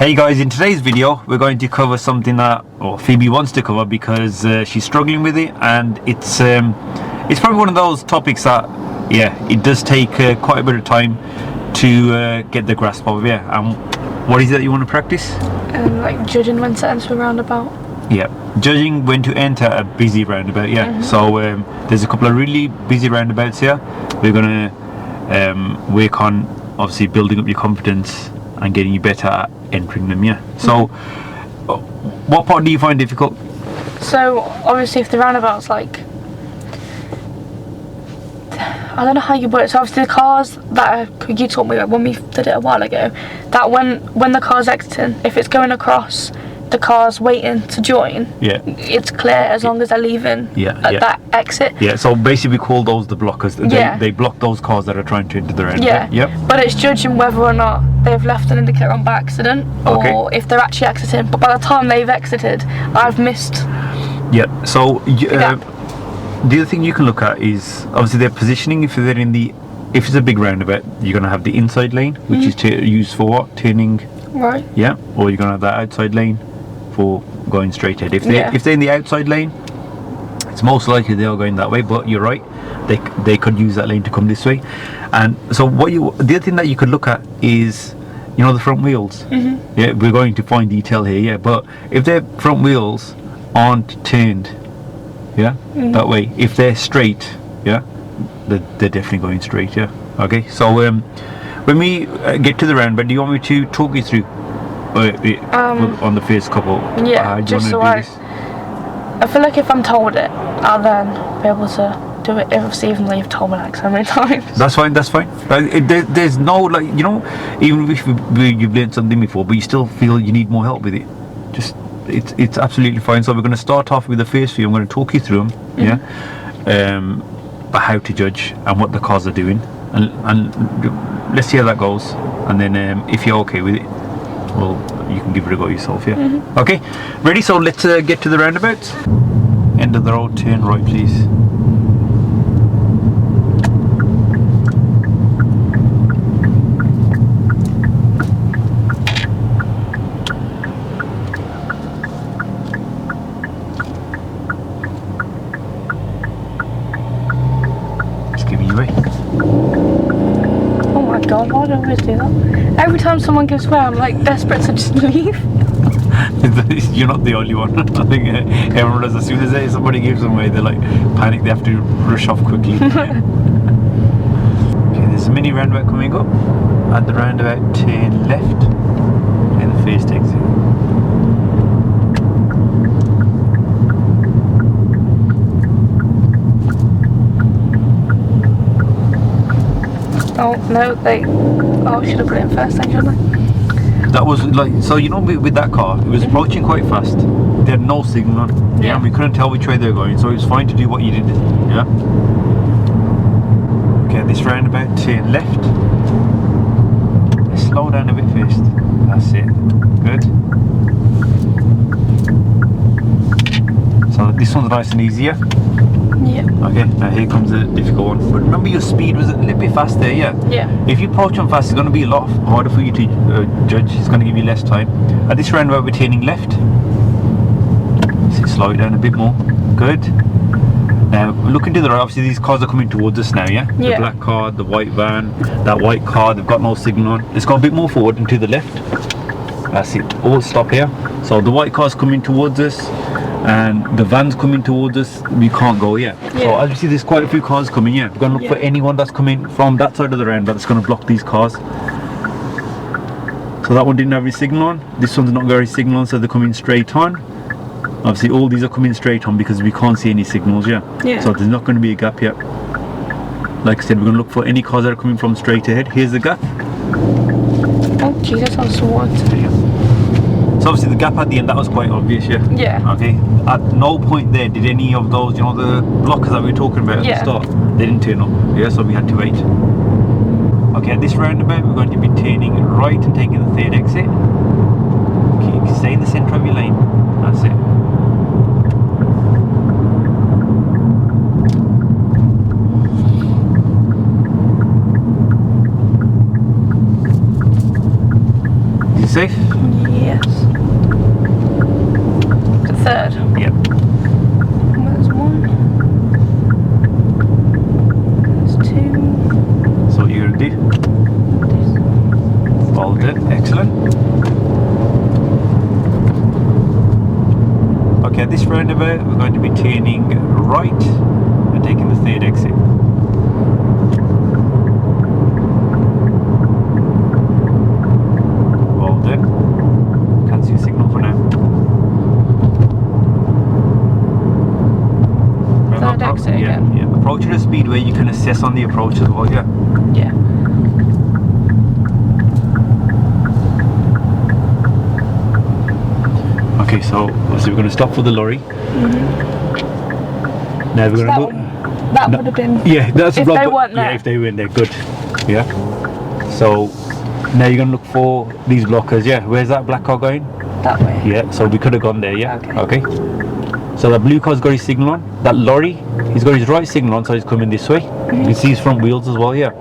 Hey guys, in today's video we're going to cover something that Phoebe wants to cover because she's struggling with it, and it's probably one of those topics that it does take quite a bit of time to get the grasp of. What is it that you want to practice? Like judging when to enter a roundabout. Judging when to enter a busy roundabout. So there's a couple of really busy roundabouts here. We're going to work on obviously building up your confidence and getting you better at entering them. So what part do you find difficult? So obviously if the roundabout's like, I don't know how you put it, so obviously the cars that you taught me when we did it a while ago, that when the car's exiting, if it's going across, the car's waiting to join, it's clear as long as they're leaving at that exit. So basically we call those the blockers. They block those cars that are trying to enter the roundabout. But it's judging whether or not they've left an indicator on by accident, or if they're actually exiting. But by the time they've exited, I've missed. So the other thing you can look at is obviously their positioning. If it's a big roundabout, you're going to have the inside lane, which is used for what? Turning. Right. Or you're going to have that outside lane for going straight ahead. If they're in the outside lane, it's most likely they are going that way, but you're right, they could use that lane to come this way. And so the other thing that you could look at is the front wheels. We're going to find detail here, but if their front wheels aren't turned that way, if they're straight, they're definitely going straight. Okay, so when we get to the roundabout, do you want me to talk you through on the first couple? Just so I feel like if I'm told it, I'll then be able to do it. Obviously, even though you've told me like so many times. That's fine. There's no even if you've learned something before, but you still feel you need more help with it, just it's absolutely fine. So we're going to start off with the first few. I'm going to talk you through them, but how to judge and what the cars are doing, and let's see how that goes. And then if you're okay with it, well, you can give it a go yourself. Okay, ready? So let's get to the roundabouts. End of the road, turn right please. Just giving you way. Oh my god, why do I always do that? Every time someone gives way, I'm like desperate to just leave. You're not the only one. I think everyone does. As soon as somebody gives them away, they like panic. They have to rush off quickly. Okay, there's a mini roundabout coming up. At the roundabout, turn left in the first exit. Oh no, I should have put it in first then, shouldn't I? That was like, so with that car, it was approaching quite fast. They had no signal on. And we couldn't tell which way they were going, so it was fine to do what you did. Okay, this roundabout, turn left. Let's slow down a bit first. That's it. Good. So this one's nice and easy. Okay, now here comes the difficult one. But remember your speed was a little bit fast there, If you approach on fast, it's going to be a lot harder for you to judge. It's going to give you less time. At this roundabout, we're turning left. So slow it down a bit more. Good. Now, looking to the right, obviously these cars are coming towards us now, The black car, the white van, that white car, they've got no signal on. Let's go a bit more forward and to the left. That's it. All stop here. So the white car's coming towards us, and the van's coming towards us. We can't go yet. So as you see, there's quite a few cars coming. We're going to look for anyone that's coming from that side of the roundabout that's going to block these cars. So that one didn't have any signal on. This one's not very signal on, so they're coming straight on. Obviously all these are coming straight on because we can't see any signals. So there's not going to be a gap yet. Like I said, we're going to look for any cars that are coming from straight ahead. Here's the gap. Oh Jesus, I was what? So obviously the gap at the end, that was quite obvious, Okay. At no point there did any of those, the blockers that we were talking about at the start, they didn't turn up. So we had to wait. Okay, at this roundabout, we're going to be turning right and taking the third exit. Okay, stay in the centre of your lane. That's it. Is it safe? Yes. The third? Yep. There's one. There's two. So what you're going to do? Fold it. Excellent. Okay, at this roundabout we're going to be turning right and taking the third exit. Fold it. Can't see a signal for now. Third exit again. Yeah. Approach at a speed where you can assess on the approach as well, yeah. Yeah. Okay, so we're going to stop for the lorry. Now we're going to go. That would have been. Yeah, that's if they weren't there. Yeah, if they weren't there, good. Yeah. So now you're going to look for these blockers. Yeah. Where's that black car going? That way. Yeah. So we could have gone there. Yeah. Okay. So that blue car's got his signal on. That lorry, he's got his right signal on, so he's coming this way. You can see his front wheels as well. Yeah.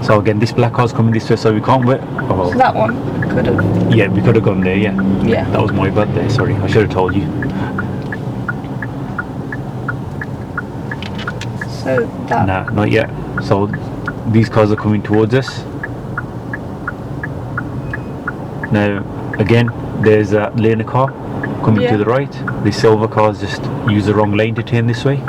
So again, this black car's coming this way, so we can't wait. Oh. So that one could have. Yeah, we could have gone there. Yeah. Yeah. That was my bad there. Sorry, I should have told you. So that. Nah, not yet. So these cars are coming towards us. Now, again, there's a lane car coming to the right. The silver cars just use the wrong lane to turn this way.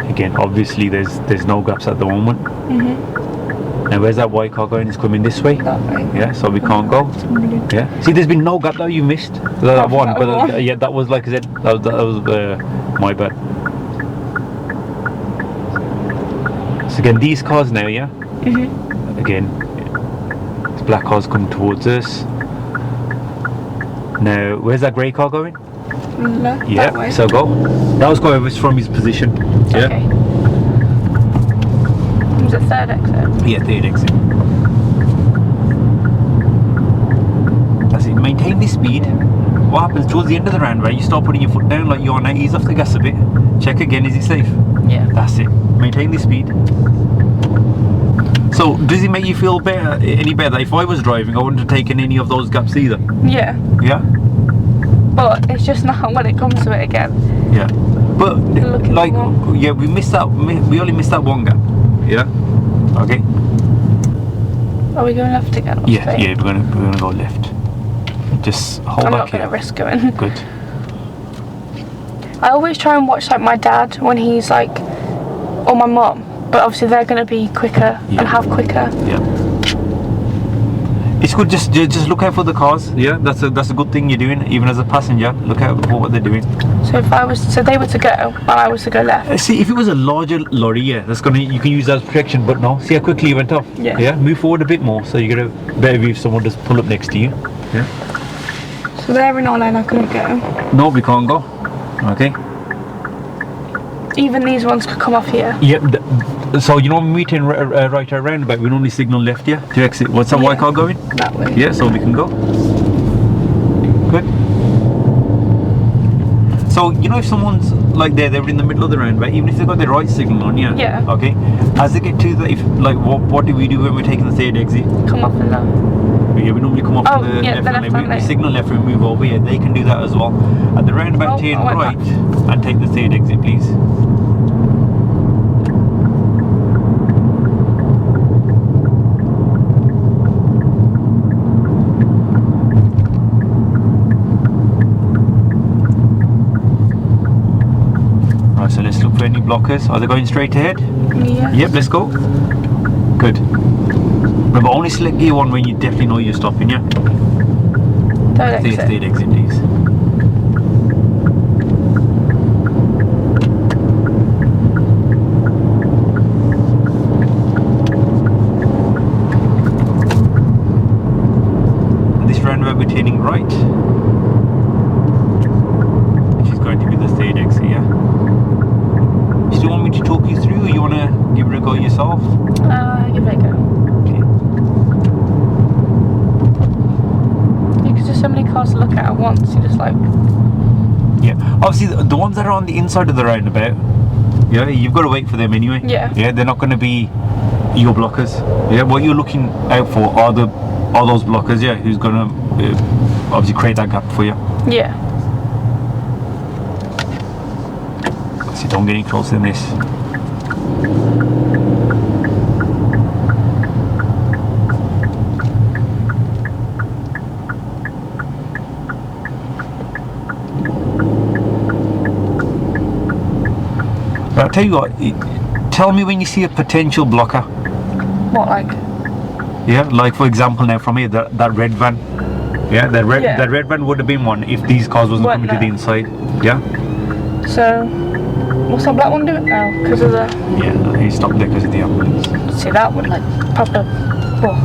Again, obviously there's no gaps at the moment. Now where's that white car going? It's coming this way. That way. Yeah, so we can't go. Yeah. See, there's been no gap that you missed. That one, but yeah, that was like I said. That was my bad. So again, these cars now, yeah. Again, this black car's coming towards us. Now, where's that grey car going? Left, yeah. that way. So go. That was going from his position. Yeah. Okay. Was it third exit? Yeah, third exit. That's it. Maintain the speed. What happens towards the end of the roundabout? You start putting your foot down like you're now. Ease off the gas a bit. Check again. Is it safe? Yeah. That's it. Maintain the speed. So, does it make you feel better? Any better? If I was driving, I wouldn't have taken any of those gaps either. Yeah. Yeah. But it's just not when it comes to it again. Yeah. But like, yeah, we missed that. We only missed that one gap. Yeah. Okay. Are we going left again? Yeah. Straight? Yeah. We're gonna go left. Just hold I'm back not gonna here. risk going. Good. I always try and watch like my dad when he's like, or my mum, but obviously they're gonna be quicker and have quicker. Yeah. It's good. Just look out for the cars. Yeah. That's a good thing you're doing. Even as a passenger, look out for what they're doing. So they were to go and I was to go left. See, if it was a larger lorry, yeah, you can use that as protection. But no, see how quickly you went off. Yeah. Yeah. Move forward a bit more, so you get a better view if someone does pull up next to you. Yeah. So they're in our lane. I couldn't go. No, we can't go. Okay. Even these ones could come off here. Yep. So you know when we turn right around, but we normally signal left here to exit. What's that white car going? That way. Yeah. So we can go. Good. So you know if someone's like they're in the middle of the roundabout, even if they've got their right signal on, yeah. Yeah. Okay. As they get to the what do we do when we're taking the third exit? Come off in there. Yeah, we normally come off Oh, the yeah, left lane. We signal left and move over. Yeah, they can do that as well. At the roundabout, turn right and take the third exit, please. Right, so let's look for any blockers. Are they going straight ahead? Yeah. Yep, let's go. Good. Remember, only select gear 1 when you definitely know you're stopping, yeah? Third exit. Third exit, please. And this roundabout we're turning right, which is going to be the third exit, yeah? You still want me to talk you through, or you want to give it a go yourself? Give it a go. So many cars to look at once, you're just like... Yeah, obviously the ones that are on the inside of the roundabout, Yeah, you've got to wait for them anyway. Yeah. Yeah, they're not going to be your blockers. Yeah, what you're looking out for are those blockers. Yeah, who's going to obviously create that gap for you. Yeah. So don't get any closer than this. But I'll tell you what, tell me when you see a potential blocker. What, like? Yeah, like for example now from here, that red van. Yeah, that red van would have been one if these cars wasn't coming to the inside. Yeah. So, what's that black one doing now? Because of the... Yeah, he stopped there because of the ambulance. See, that would like proper... Oh.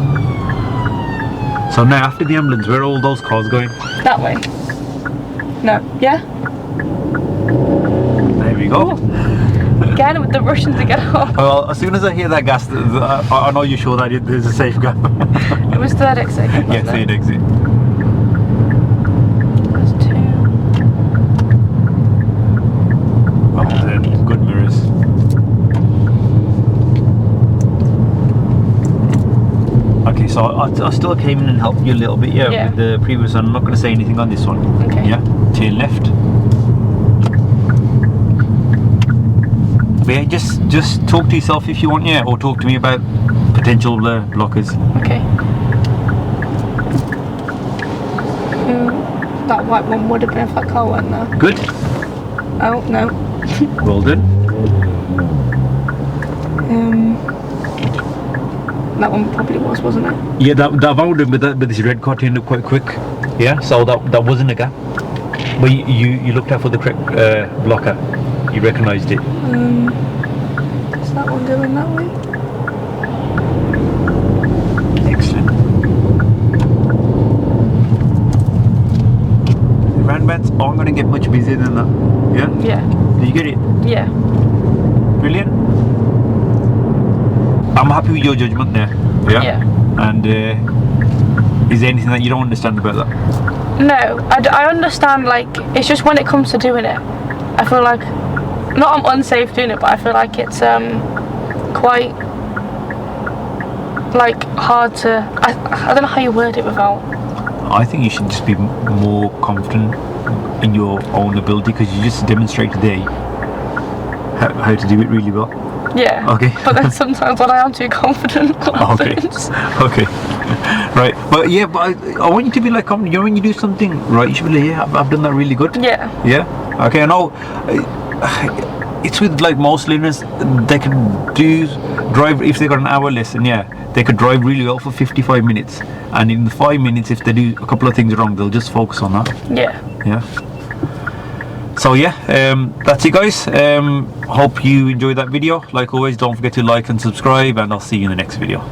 So now after the ambulance, where are all those cars going? That way. No. Yeah? There we go. Again with the rushing to get off. Well, as soon as I hear that gas, I know you're sure that there's a safe gap. It was third exit. Yeah, third exit. There's two. Well done. Good mirrors. Okay, so I still came in and helped you a little bit, yeah. With the previous one. I'm not going to say anything on this one. Okay. Yeah, to your left. But yeah, just talk to yourself if you want, yeah, or talk to me about potential blockers. Okay. That white one would have been if that car went there. Good. Oh, no. Well done. That one probably wasn't it? Yeah, that one would have been, but this red car turned up quite quick. Yeah, so that wasn't a gap. But you looked out for the correct blocker. You recognised it. Is that one going that way? Excellent. The roundabouts aren't going to get much busier than that. Yeah? Yeah. Do you get it? Yeah. Brilliant. I'm happy with your judgment there. Yeah? Yeah. And is there anything that you don't understand about that? No, I understand, like, it's just when it comes to doing it, I feel like, not I'm unsafe doing it, but I feel like it's quite, like, hard to, I don't know how you word it without. I think you should just be more confident in your own ability, because you just demonstrated there how to do it really well. Yeah. Okay. But then sometimes when I am too confident. Okay. Okay. Right. But yeah, but I want you to be like confident. You know, when you do something right, you should be like, yeah, I've done that really good. Yeah. Yeah. Okay. I know. It's with like most learners, they can drive if they got an hour lesson. Yeah, they could drive really well for 55 minutes, and in 5 minutes, if they do a couple of things wrong, they'll just focus on that. Yeah. Yeah. So yeah, that's it, guys. Hope you enjoyed that video. Like always, don't forget to like and subscribe, and I'll see you in the next video.